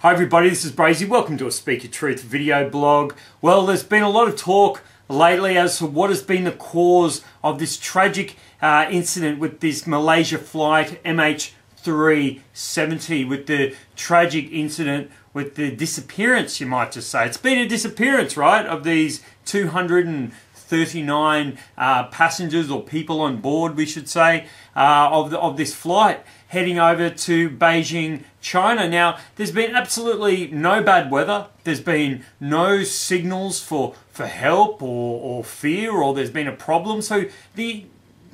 Hi everybody, this is Brazy. Welcome to a Speak Your Truth video blog. Well, there's been a lot of talk lately as to what has been the cause of this tragic incident with this Malaysia flight MH370, with the tragic incident with the disappearance, you might just say. It's been a disappearance, right, of these 239 passengers or people on board, we should say, of this flight heading over to Beijing, China. Now, there's been absolutely no bad weather. There's been no signals for help or fear, or there's been a problem. So the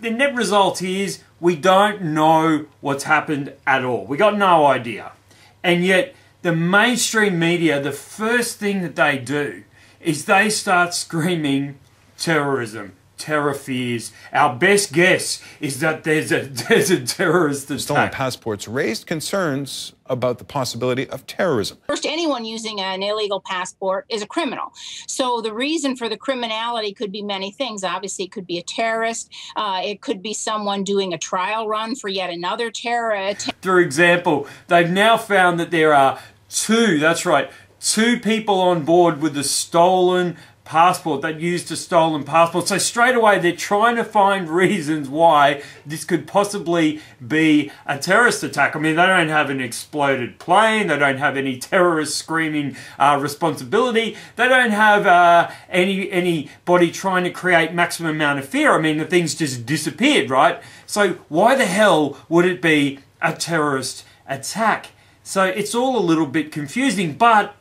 net result is we don't know what's happened at all. We got no idea. And yet the mainstream media, the first thing that they do is they start screaming terrorism, terror fears. Our best guess is that there's a terrorist attack. Stolen passports raised concerns about the possibility of terrorism. First, anyone using an illegal passport is a criminal. So the reason for the criminality could be many things. Obviously, it could be a terrorist. It could be someone doing a trial run for yet another terror. For example, they've now found that there are two people on board with a stolen passport. That used a stolen passport. So straight away they're trying to find reasons why this could possibly be a terrorist attack. I mean, they don't have an exploded plane. They don't have any terrorists screaming responsibility. They don't have anybody trying to create maximum amount of fear. I mean, the thing's just disappeared, right? So why the hell would it be a terrorist attack? So it's all a little bit confusing, but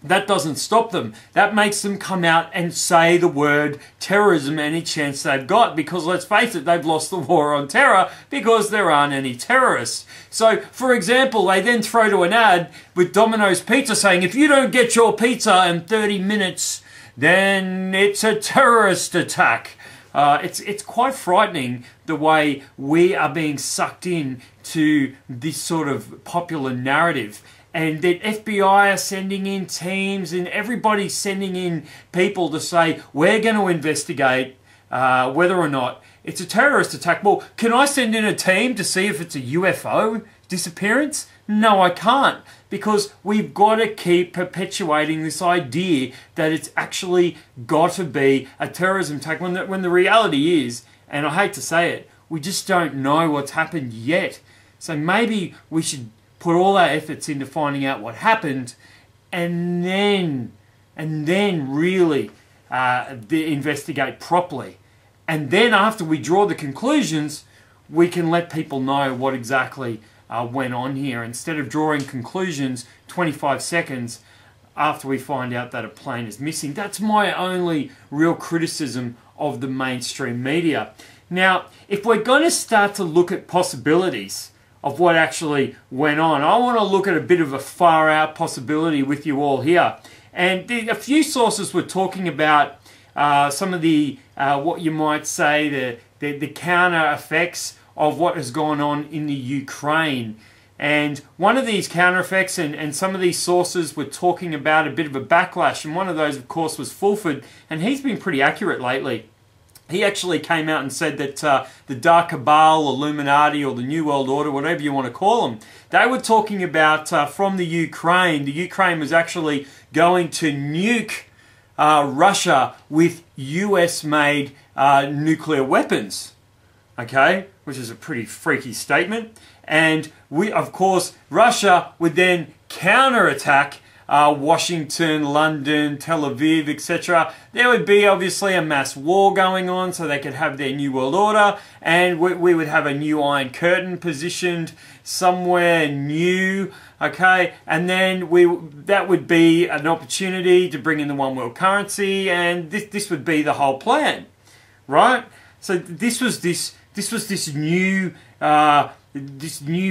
that doesn't stop them. That makes them come out and say the word terrorism any chance they've got, because let's face it, they've lost the war on terror because there aren't any terrorists. So, for example, they then throw to an ad with Domino's Pizza saying, if you don't get your pizza in 30 minutes, then it's a terrorist attack. It's quite frightening the way we are being sucked in to this sort of popular narrative. And the FBI are sending in teams and everybody's sending in people to say, we're going to investigate whether or not it's a terrorist attack. Well, can I send in a team to see if it's a UFO disappearance? No, I can't, because we've got to keep perpetuating this idea that it's actually got to be a terrorism attack when the reality is, and I hate to say it, we just don't know what's happened yet. So maybe we should put all our efforts into finding out what happened, and then really investigate properly. And then after we draw the conclusions, we can let people know what exactly went on here, instead of drawing conclusions 25 seconds after we find out that a plane is missing. That's my only real criticism of the mainstream media. Now, if we're going to start to look at possibilities of what actually went on, I want to look at a bit of a far out possibility with you all here. And a few sources were talking about some of the, what you might say, the counter effects of what has gone on in the Ukraine. And one of these counter effects, and some of these sources were talking about a bit of a backlash, and one of those, of course, was Fulford, and he's been pretty accurate lately. He actually came out and said that the Dark Cabal, Illuminati, or the New World Order, whatever you want to call them, they were talking about from the Ukraine. The Ukraine was actually going to nuke Russia with US-made nuclear weapons. Okay, which is a pretty freaky statement. And of course, Russia would then counterattack Washington, London, Tel Aviv, etc. There would be obviously a mass war going on, so they could have their New World Order, and we would have a new Iron Curtain positioned somewhere new, okay? And then that would be an opportunity to bring in the one world currency, and this would be the whole plan, right? So this was this new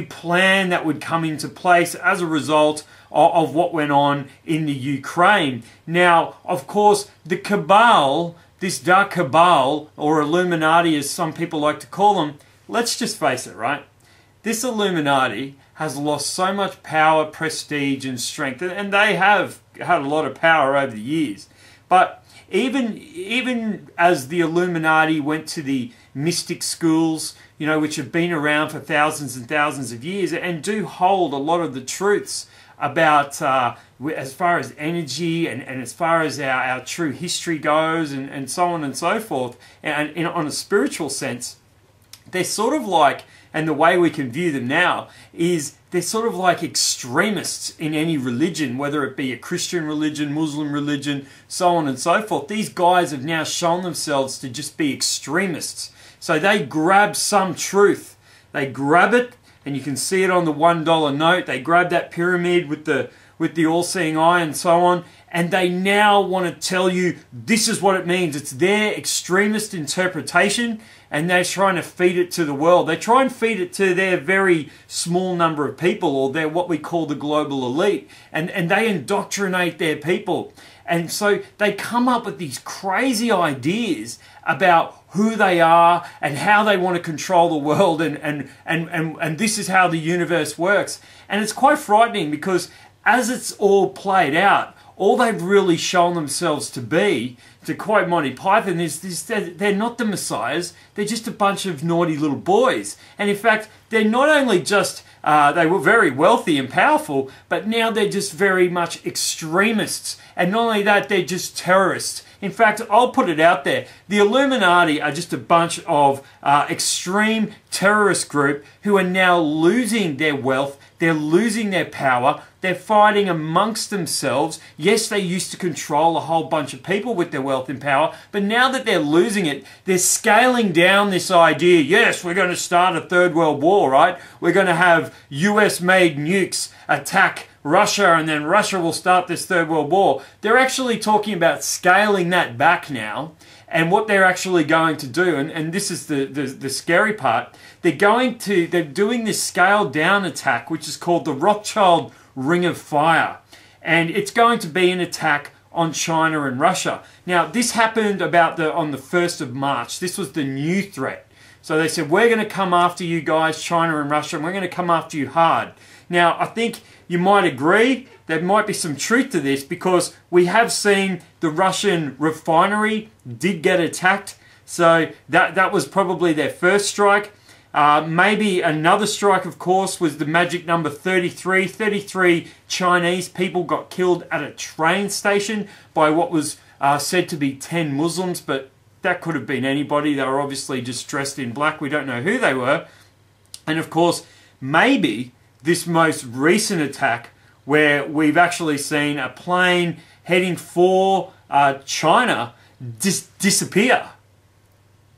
plan that would come into place as a result of what went on in the Ukraine. Now, of course, the Cabal, this Dark Cabal, or Illuminati as some people like to call them, let's just face it, right? This Illuminati has lost so much power, prestige, and strength, and they have had a lot of power over the years. But even as the Illuminati went to the mystic schools, you know, which have been around for thousands and thousands of years and do hold a lot of the truths about as far as energy and as far as our true history goes and so on and so forth, and on a spiritual sense, they're sort of like, and the way we can view them now is they're sort of like extremists in any religion, whether it be a Christian religion, Muslim religion, so on and so forth. These guys have now shown themselves to just be extremists. So they grab some truth, they grab it, and you can see it on the $1 note. They grab that pyramid with the all-seeing eye and so on, and they now want to tell you this is what it means. It's their extremist interpretation, and they're trying to feed it to the world. They try and feed it to their very small number of people, or their what we call the global elite, and they indoctrinate their people. And so they come up with these crazy ideas about who they are and how they want to control the world, and this is how the universe works. And it's quite frightening because as it's all played out, all they've really shown themselves to be, to quote Monty Python, is they're not the messiahs, they're just a bunch of naughty little boys. And in fact, they're not only just, they were very wealthy and powerful, but now they're just very much extremists. And not only that, they're just terrorists. In fact, I'll put it out there, the Illuminati are just a bunch of extreme terrorist group who are now losing their wealth, they're losing their power, they're fighting amongst themselves. Yes, they used to control a whole bunch of people with their wealth and power, but now that they're losing it, they're scaling down this idea. Yes, we're going to start a third world war, right? We're going to have US-made nukes attack Russia, and then Russia will start this third world war. They're actually talking about scaling that back now, and what they're actually going to do, and this is the scary part, they're doing this scaled down attack, which is called the Rothschild Ring of Fire, and it's going to be an attack on China and Russia. Now, this happened on the 1st of March. This was the new threat. So they said, we're going to come after you guys, China and Russia, and we're going to come after you hard. Now, I think you might agree there might be some truth to this, because we have seen the Russian refinery did get attacked. So that was probably their first strike. Maybe another strike, of course, was the magic number 33. 33 Chinese people got killed at a train station by what was said to be 10 Muslims, but that could have been anybody. They were obviously just dressed in black. We don't know who they were. And of course, maybe this most recent attack, where we've actually seen a plane heading for China disappear.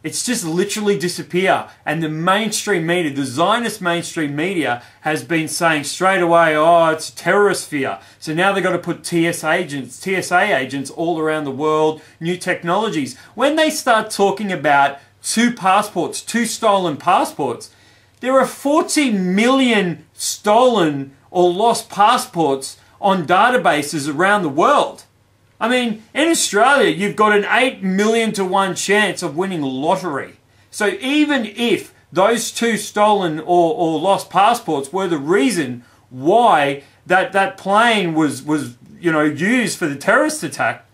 It's just literally disappear. And the mainstream media, the Zionist mainstream media, has been saying straight away, oh, it's a terrorist fear. So now they've got to put TSA agents all around the world, new technologies. When they start talking about two stolen passports, there are 40 million stolen or lost passports on databases around the world. I mean, in Australia, you've got an 8 million to 1 chance of winning lottery. So even if those two stolen or lost passports were the reason why that plane was used for the terrorist attack,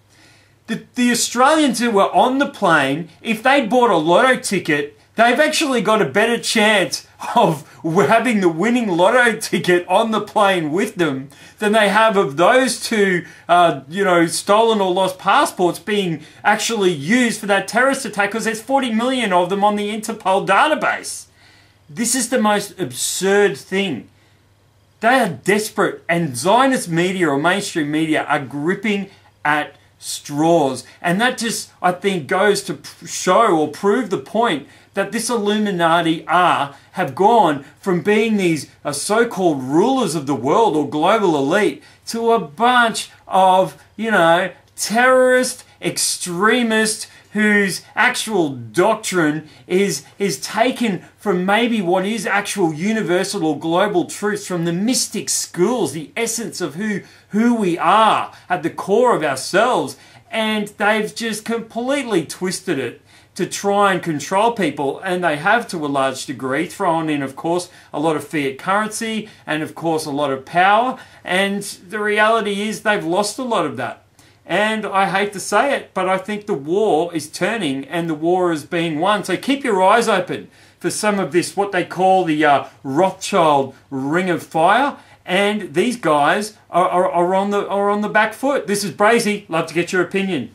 the Australians who were on the plane, if they bought a lotto ticket, they've actually got a better chance of having the winning lotto ticket on the plane with them than they have of those two, stolen or lost passports being actually used for that terrorist attack, because there's 40 million of them on the Interpol database. This is the most absurd thing. They are desperate, and Zionist media or mainstream media are gripping at straws. And that just, I think, goes to show or prove the point that this Illuminati have gone from being these so-called rulers of the world or global elite to a bunch of, terrorist extremists whose actual doctrine is taken from maybe what is actual universal or global truths from the mystic schools, the essence of who we are at the core of ourselves, and they've just completely twisted it to try and control people, and they have to a large degree, thrown in, of course, a lot of fiat currency and, of course, a lot of power, and the reality is they've lost a lot of that. And I hate to say it, but I think the war is turning and the war is being won. So keep your eyes open for some of this, what they call the Rothschild Ring of Fire. and these guys are on the back foot. This is Brazy. Love to get your opinion.